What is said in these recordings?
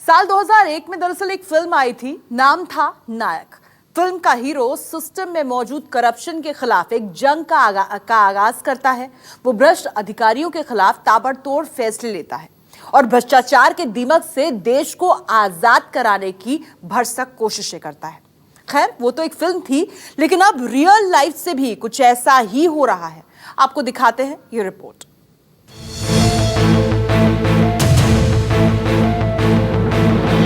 साल 2001 में दरअसल एक फिल्म आई थी, नाम था नायक। फिल्म का हीरो सिस्टम में मौजूद करप्शन के खिलाफ एक जंग का आगाज करता है। वो भ्रष्ट अधिकारियों के खिलाफ ताबड़तोड़ फैसले लेता है और भ्रष्टाचार के दीमक से देश को आजाद कराने की भरसक कोशिशें करता है। खैर, वो तो एक फिल्म थी, लेकिन अब रियल लाइफ से भी कुछ ऐसा ही हो रहा है। आपको दिखाते हैं ये रिपोर्ट।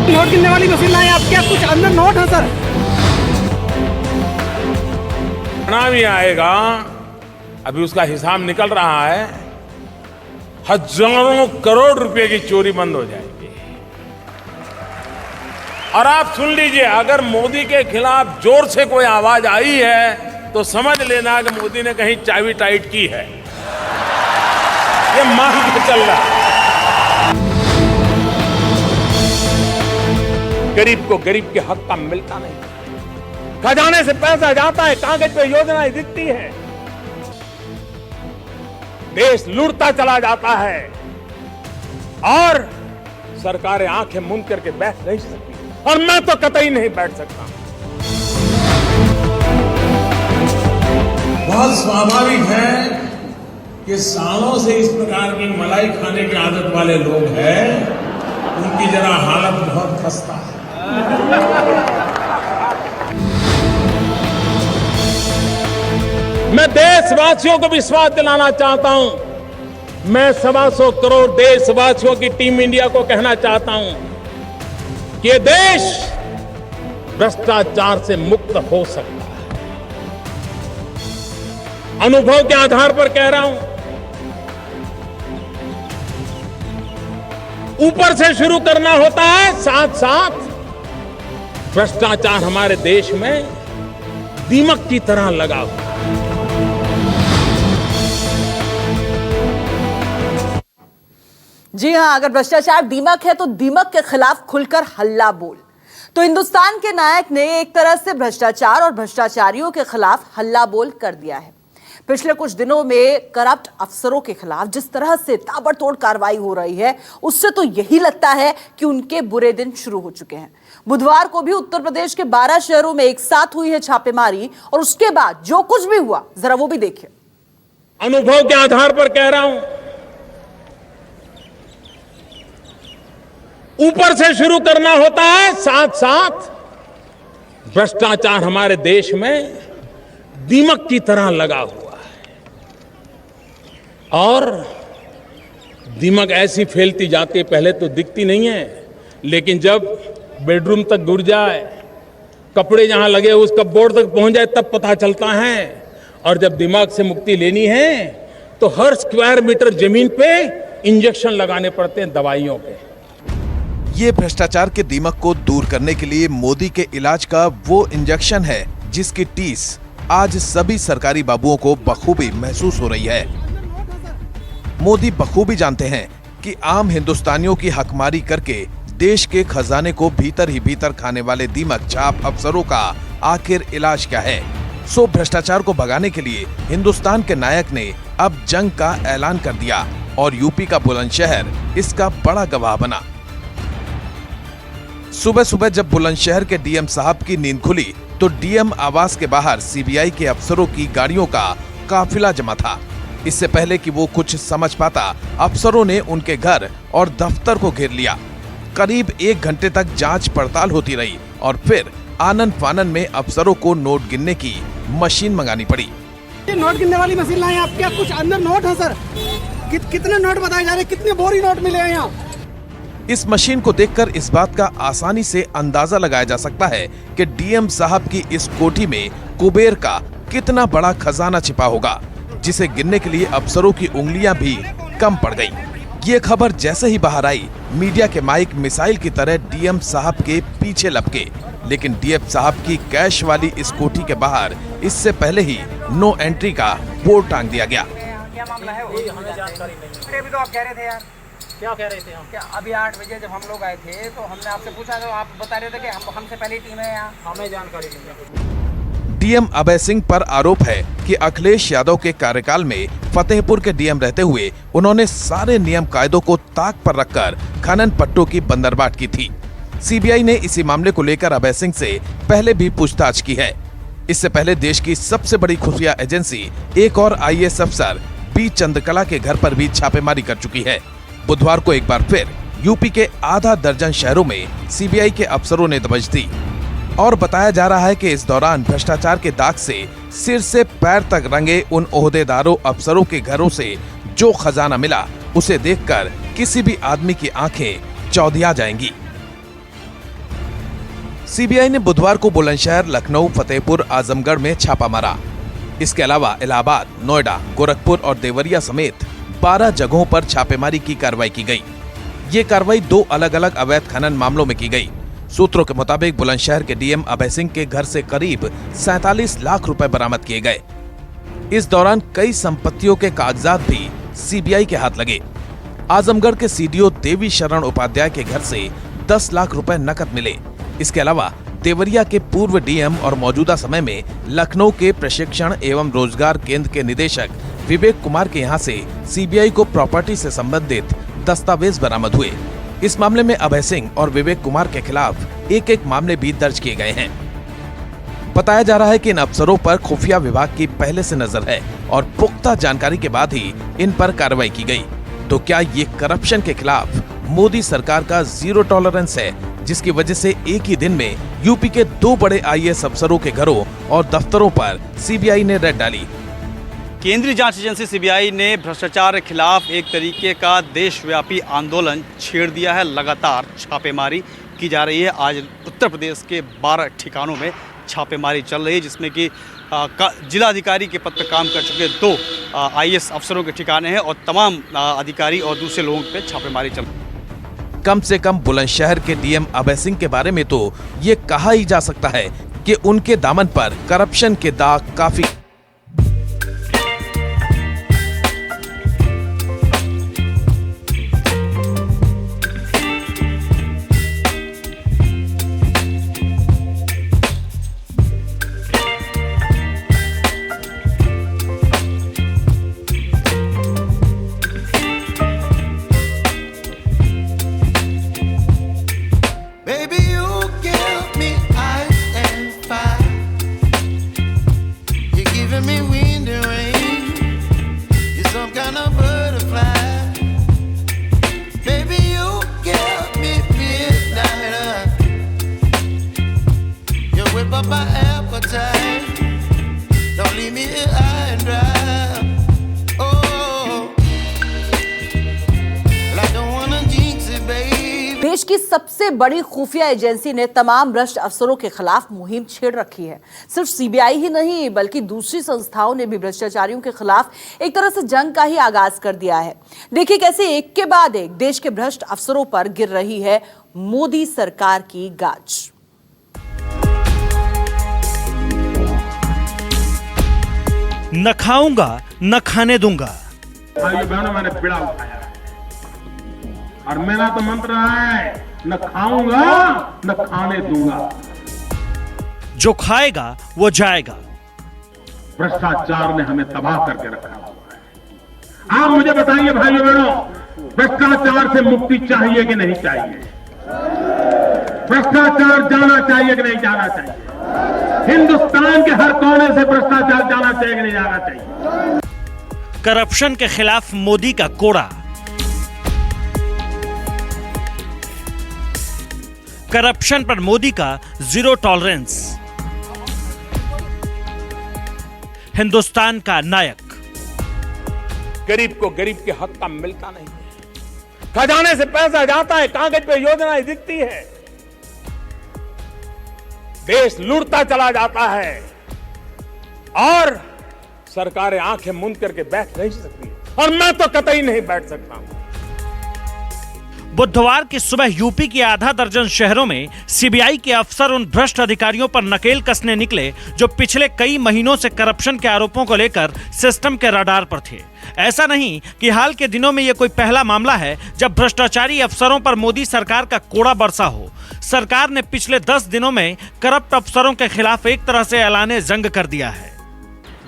नोट गिनने वाली मशीन लाए आप? क्या कुछ अंदर नोट है सर? भी आएगा, अभी उसका हिसाब निकल रहा है। हजारों करोड़ रुपए की चोरी बंद हो जाएगी। और आप सुन लीजिए, अगर मोदी के खिलाफ जोर से कोई आवाज आई है तो समझ लेना कि मोदी ने कहीं चाबी टाइट की है। ये मान के चल रहा है। गरीब को गरीब के हक का मिलता नहीं, खजाने से पैसा जाता है, कागज पे योजनाएं दिखती है, देश लूटता चला जाता है और सरकारें आंखें मूंद करके बैठ नहीं सकती। और मैं तो कतई नहीं बैठ सकता। बहुत स्वाभाविक है कि सालों से इस प्रकार की मलाई खाने की आदत वाले लोग हैं, उनकी जरा हालत बहुत खस्ता है। मैं देशवासियों को विश्वास दिलाना चाहता हूं। मैं 125 करोड़ देशवासियों की टीम इंडिया को कहना चाहता हूं कि ये देश भ्रष्टाचार से मुक्त हो सकता है। अनुभव के आधार पर कह रहा हूं। ऊपर से शुरू करना होता है, साथ साथ भ्रष्टाचार हमारे देश में दीमक की तरह लगा हुआ है। जी हां, अगर भ्रष्टाचार दीमक है तो दीमक के खिलाफ खुलकर हल्ला बोल। तो हिंदुस्तान के नायक ने एक तरह से भ्रष्टाचार और भ्रष्टाचारियों के खिलाफ हल्ला बोल कर दिया है। पिछले कुछ दिनों में करप्ट अफसरों के खिलाफ जिस तरह से ताबड़तोड़ कार्रवाई हो रही है, उससे तो यही लगता है कि उनके बुरे दिन शुरू हो चुके हैं। बुधवार को भी उत्तर प्रदेश के 12 शहरों में एक साथ हुई है छापेमारी, और उसके बाद जो कुछ भी हुआ, जरा वो भी देखिए। अनुभव के आधार पर कह रहा हूं, ऊपर से शुरू करना होता है, साथ साथ भ्रष्टाचार हमारे देश में दीमक की तरह लगा हुआ है। और दीमक ऐसी फैलती जाती है, पहले तो दिखती नहीं है, लेकिन जब बेडरूम तक घुस जाए, कपड़े जहां लगे उस कपबोर्ड तक पहुंच जाए, तब पता चलता है। और जब दिमाग से मुक्ति लेनी है तो हर स्क्वायर मीटर जमीन पे इंजेक्शन लगाने पड़ते हैं दवाइयों के। ये भ्रष्टाचार के दीमक को दूर करने के लिए मोदी के इलाज का वो इंजेक्शन है जिसकी टीस आज सभी सरकारी बाबुओं को बखूबी महसूस हो रही है। मोदी बखूबी जानते हैं कि आम हिंदुस्तानियों की हकमारी करके देश के खजाने को भीतर ही भीतर खाने वाले दीमक छाप अफसरों का आखिर इलाज क्या है। सो भ्रष्टाचार को भगाने के लिए हिंदुस्तान के नायक ने अब जंग का ऐलान कर दिया और यूपी का बुलंदशहर इसका बड़ा गवाह बना। सुबह सुबह जब बुलंदशहर के डीएम साहब की नींद खुली तो डीएम आवास के बाहर सीबीआई के अफसरों की गाड़ियों का काफिला जमा था। इससे पहले कि वो कुछ समझ पाता, अफसरों ने उनके घर और दफ्तर को घेर लिया। करीब 1 घंटे तक जांच पड़ताल होती रही और फिर आनन फानन में अफसरों को नोट गिनने की मशीन मंगानी पड़ी। ये नोट गिनने वाली मशीन लाए आप? क्या कुछ अंदर नोट है सर? कितने नोट बताए जा रहे हैं? कितने बोरी नोट मिले हैं यहाँ? इस मशीन को देखकर इस बात का आसानी से अंदाजा लगाया जा सकता है कि डीएम साहब की इस कोठी में कुबेर का कितना बड़ा खजाना छिपा होगा, जिसे गिनने के लिए अफसरों की उंगलियां भी कम पड़ गई। ये खबर जैसे ही बाहर आई, मीडिया के माइक मिसाइल की तरह डीएम साहब के पीछे लपके। लेकिन डीएम साहब की कैश वाली इस कोठी के बाहर इससे पहले ही नो एंट्री का बोर्ड टांग दिया गया। क्या मामला है? हमें जानकारी नहीं। अभी तो आप कह रहे थे यार। क्या कह रहे थे हम? क्या अभी 8 बजे जब हम लोग आए थे तो हमने आपसे पूछा, तो आप बता रहे थे कि हमसे पहले टीम है यहाँ। हमें जानकारी नहीं है। डीएम अभय सिंह पर आरोप है कि अखिलेश यादव के कार्यकाल में फतेहपुर के डीएम रहते हुए उन्होंने सारे नियम कायदों को ताक पर रखकर खनन पट्टों की बंदरबाट की थी। सीबीआई ने इसी मामले को लेकर अभय सिंह से पहले भी पूछताछ की है। इससे पहले देश की सबसे बड़ी खुफिया एजेंसी एक और आईएएस अफसर बी चंद्रकला के घर पर भी छापेमारी कर चुकी है। बुधवार को एक बार फिर यूपी के आधा दर्जन शहरों में सीबीआई के अफसरों ने दबिश दी और बताया जा रहा है कि इस दौरान भ्रष्टाचार के दाग से सिर से पैर तक रंगे उन ओहदेदारों अफसरों के घरों से जो खजाना मिला उसे देखकर किसी भी आदमी की आंखें चौधिया जाएंगी। सीबीआई ने बुधवार को बुलंदशहर, लखनऊ, फतेहपुर, आजमगढ़ में छापा मारा। इसके अलावा इलाहाबाद, नोएडा, गोरखपुर और देवरिया समेत 12 जगहों पर छापेमारी की कार्रवाई की गई। ये कार्रवाई 2 अलग अलग अवैध खनन मामलों में की गई। सूत्रों के मुताबिक बुलंदशहर के डीएम अभय सिंह के घर से करीब 47 लाख रुपए बरामद किए गए। इस दौरान कई संपत्तियों के कागजात भी सीबीआई के हाथ लगे। आजमगढ़ के सीडीओ देवी शरण उपाध्याय के घर से 10 लाख रुपए नकद मिले। इसके अलावा देवरिया के पूर्व डीएम और मौजूदा समय में लखनऊ के प्रशिक्षण एवं रोजगार केंद्र के निदेशक विवेक कुमार के यहाँ से सीबीआई को प्रॉपर्टी से संबंधित दस्तावेज बरामद हुए। इस मामले में अभय सिंह और विवेक कुमार के खिलाफ एक मामले भी दर्ज किए गए हैं। बताया जा रहा है कि इन अफसरों पर खुफिया विभाग की पहले से नजर है और पुख्ता जानकारी के बाद ही इन पर कार्रवाई की गई। तो क्या ये करप्शन के खिलाफ मोदी सरकार का जीरो टॉलरेंस है, जिसकी वजह से एक ही दिन में यूपी के 2 बड़े आईएएस अफसरों के घरों और दफ्तरों पर सीबीआई ने रेड डाली। केंद्रीय जांच एजेंसी सीबीआई ने भ्रष्टाचार के खिलाफ एक तरीके का देशव्यापी आंदोलन छेड़ दिया है। लगातार छापेमारी की जा रही है। आज उत्तर प्रदेश के 12 ठिकानों में छापेमारी चल रही है, जिसमें कि जिलाधिकारी के पद पर काम कर चुके 2 आईएएस अफसरों के ठिकाने हैं और तमाम अधिकारी और दूसरे लोगों पे छापेमारी चल रही है। कम से कम बुलंदशहर के डीएम अभय सिंह के बारे में तो ये कहा ही जा सकता है कि उनके दामन पर करप्शन के दाग काफी। देश की सबसे बड़ी खुफिया एजेंसी ने तमाम भ्रष्ट अफसरों के खिलाफ मुहिम छेड़ रखी है। सिर्फ सीबीआई ही नहीं बल्कि दूसरी संस्थाओं ने भी भ्रष्टाचारियों के खिलाफ एक तरह से जंग का ही आगाज कर दिया है। देखिए कैसे एक के बाद एक देश के भ्रष्ट अफसरों पर गिर रही है मोदी सरकार की गाज। न खाऊंगा न खाने दूंगा। भाइयों बहनों, मैंने बीड़ा उठाया और मेरा तो मंत्र है, न खाऊंगा न खाने दूंगा। जो खाएगा वो जाएगा। भ्रष्टाचार ने हमें तबाह करके रखा हुआ है। आप मुझे बताइए भाइयों बहनों, भ्रष्टाचार से मुक्ति चाहिए कि नहीं चाहिए? भ्रष्टाचार जाना चाहिए कि नहीं जाना चाहिए? हिंदुस्तान के हर कोने से भ्रष्टाचार जाना चाहिए कि नहीं जाना चाहिए? करप्शन के खिलाफ मोदी का कोड़ा। करप्शन पर मोदी का जीरो टॉलरेंस। हिंदुस्तान का नायक। गरीब को गरीब के हक का मिलता नहीं है। खजाने से पैसा जाता है, कागज पे योजनाएं दिखती है, देश लूटता चला जाता है और सरकारें आंखें मूंद करके बैठ नहीं सकती, और मैं तो कतई नहीं बैठ सकता। बुधवार की सुबह यूपी के आधा दर्जन शहरों में सीबीआई के अफसर उन भ्रष्ट अधिकारियों पर नकेल कसने निकले जो पिछले कई महीनों से करप्शन के आरोपों को लेकर सिस्टम के रडार पर थे। ऐसा नहीं कि हाल के दिनों में यह कोई पहला मामला है जब भ्रष्टाचारी अफसरों पर मोदी सरकार का कोड़ा बरसा हो। सरकार ने पिछले 10 दिनों में करप्ट अफसरों के खिलाफ एक तरह से ऐलाने जंग कर दिया है।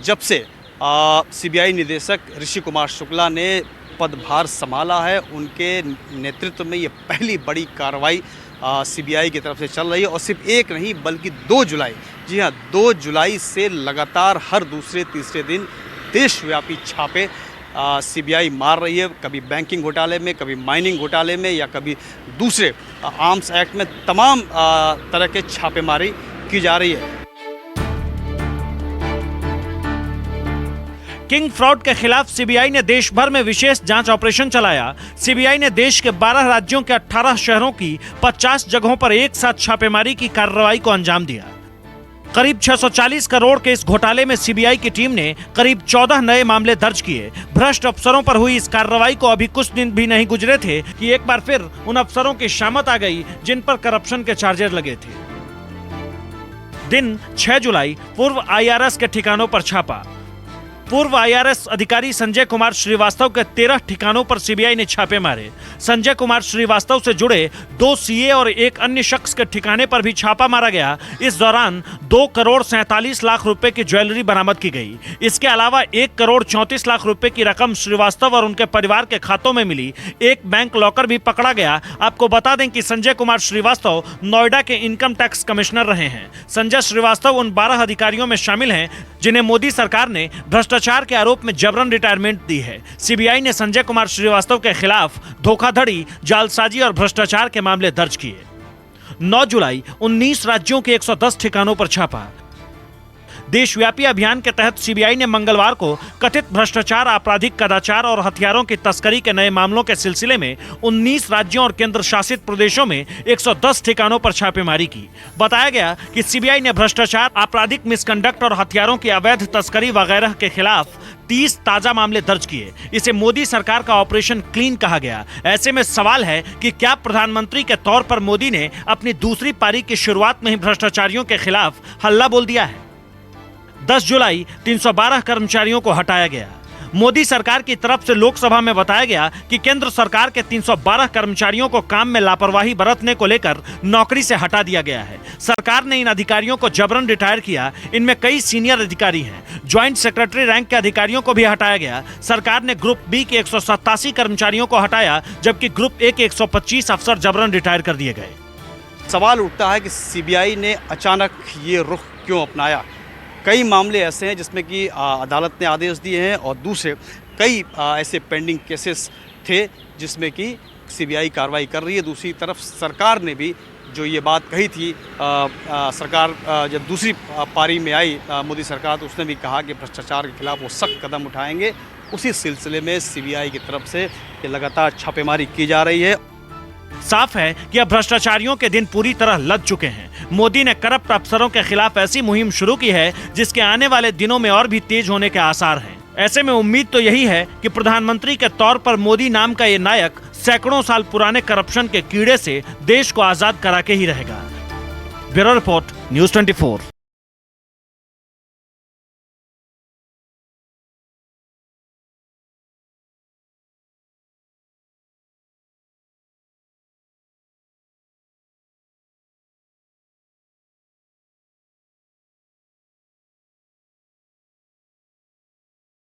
जब से सीबीआई निदेशक ऋषि कुमार शुक्ला ने पदभार संभाला है, उनके नेतृत्व में ये पहली बड़ी कार्रवाई सीबीआई की तरफ से चल रही है। और सिर्फ एक नहीं बल्कि 2 जुलाई, जी हाँ 2 जुलाई से लगातार हर दूसरे तीसरे दिन देशव्यापी छापे सीबीआई मार रही है। कभी बैंकिंग घोटाले में, कभी माइनिंग घोटाले में, या कभी दूसरे आर्म्स एक्ट में, तमाम तरह के छापेमारी की जा रही है। किंग फ्रॉड के खिलाफ सीबीआई ने देश भर में विशेष जांच ऑपरेशन चलाया। सीबीआई ने देश के 12 राज्यों के 18 शहरों की 50 जगहों पर एक साथ छापेमारी की कार्रवाई को अंजाम दिया। करीब 640 करोड़ के इस घोटाले में सीबीआई की टीम ने करीब 14 नए मामले दर्ज किए। भ्रष्ट अफसरों पर हुई इस कार्रवाई को अभी कुछ दिन भी नहीं गुजरे थे कि एक बार फिर उन अफसरों की शामत आ गई जिन पर करप्शन के चार्जेस लगे थे। दिन 6 जुलाई पूर्व आईआरएस के ठिकानों पर छापा। पूर्व आईआरएस अधिकारी संजय कुमार श्रीवास्तव के 13 ठिकानों पर सीबीआई ने छापे मारे। संजय कुमार श्रीवास्तव से जुड़े 2 सीए और एक अन्य शख्स के ठिकाने पर भी छापा मारा गया। इस दौरान 2 करोड़ 47 लाख रुपए की ज्वेलरी बरामद की गई। इसके अलावा 1 करोड़ 34 लाख रुपए की रकम श्रीवास्तव और उनके परिवार के खातों में मिली। एक बैंक लॉकर भी पकड़ा गया। आपको बता दें कि संजय कुमार श्रीवास्तव नोएडा के इनकम टैक्स कमिश्नर रहे हैं। संजय श्रीवास्तव उन 12 अधिकारियों में शामिल हैं जिन्हें मोदी सरकार ने भ्रष्टाचार के आरोप में जबरन रिटायरमेंट दी है। सीबीआई ने संजय कुमार श्रीवास्तव के खिलाफ धोखाधड़ी, जालसाजी और भ्रष्टाचार के मामले दर्ज किए। 9 जुलाई 19 राज्यों के 110 ठिकानों पर छापा। देशव्यापी अभियान के तहत सीबीआई ने मंगलवार को कथित भ्रष्टाचार, आपराधिक कदाचार और हथियारों की तस्करी के नए मामलों के सिलसिले में 19 राज्यों और केंद्र शासित प्रदेशों में 110 ठिकानों पर छापेमारी की। बताया गया कि सीबीआई ने भ्रष्टाचार, आपराधिक मिसकंडक्ट और हथियारों की अवैध तस्करी वगैरह के खिलाफ 30 ताजा मामले दर्ज किए। इसे मोदी सरकार का ऑपरेशन क्लीन कहा गया। ऐसे में सवाल है कि क्या प्रधानमंत्री के तौर पर मोदी ने अपनी दूसरी पारी की शुरुआत में ही भ्रष्टाचारियों के खिलाफ हल्ला बोल दिया है। 10 जुलाई 312 कर्मचारियों को हटाया गया। मोदी सरकार की तरफ से लोकसभा में बताया गया कि केंद्र सरकार के 312 कर्मचारियों को काम में लापरवाही बरतने को लेकर नौकरी से हटा दिया गया है। सरकार ने इन अधिकारियों को जबरन रिटायर किया। इनमें कई सीनियर अधिकारी हैं। ज्वाइंट सेक्रेटरी रैंक के अधिकारियों को भी हटाया गया। सरकार ने ग्रुप बी के 187 कर्मचारियों को हटाया, जबकि ग्रुप ए के 125 अफसर जबरन रिटायर कर दिए गए। सवाल उठता है कि सीबीआई ने अचानक ये रुख क्यों अपनाया। कई मामले ऐसे हैं जिसमें कि अदालत ने आदेश दिए हैं और दूसरे कई ऐसे पेंडिंग केसेस थे जिसमें कि सीबीआई कार्रवाई कर रही है। दूसरी तरफ सरकार ने भी जो ये बात कही थी, सरकार जब दूसरी पारी में आई मोदी सरकार, तो उसने भी कहा कि भ्रष्टाचार के खिलाफ वो सख्त कदम उठाएंगे। उसी सिलसिले में सीबीआई की तरफ से ये लगातार छापेमारी की जा रही है। साफ है कि अब भ्रष्टाचारियों के दिन पूरी तरह लद चुके हैं। मोदी ने करप्ट अफसरों के खिलाफ ऐसी मुहिम शुरू की है जिसके आने वाले दिनों में और भी तेज होने के आसार हैं। ऐसे में उम्मीद तो यही है कि प्रधानमंत्री के तौर पर मोदी नाम का ये नायक सैकड़ों साल पुराने करप्शन के कीड़े से देश को आजाद करा के ही रहेगा। Bureau report, news 24।